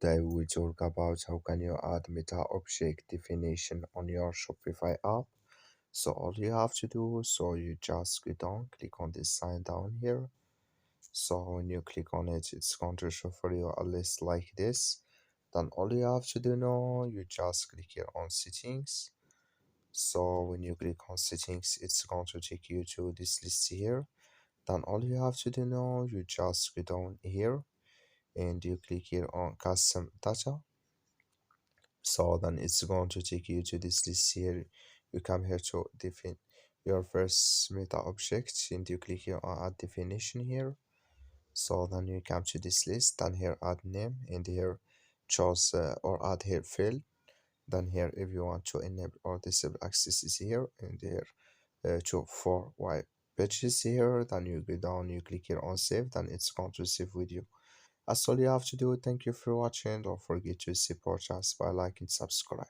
Today we will talk about how can you add Metaobject definition on your Shopify app. So all you have to do, so you just go down, click on this sign down here. So when you click on it, it's going to show for you a list like this. Then all you have to do now, you just click here on settings. So when you click on settings, it's going to take you to this list here. Then all you have to do now, you just go down here and you click here on custom data. So then it's going to take you to this list here. You come here to define your first meta object and you click here on add definition here. So then you come to this list, then here add name and here choose or add here field. Then here if you want to enable or disable access is here, and here to for white pages here. Then you go down, you click here on save, then it's going to save with you. That's all you have to do. Thank you for watching. Don't forget to support us by liking, subscribe.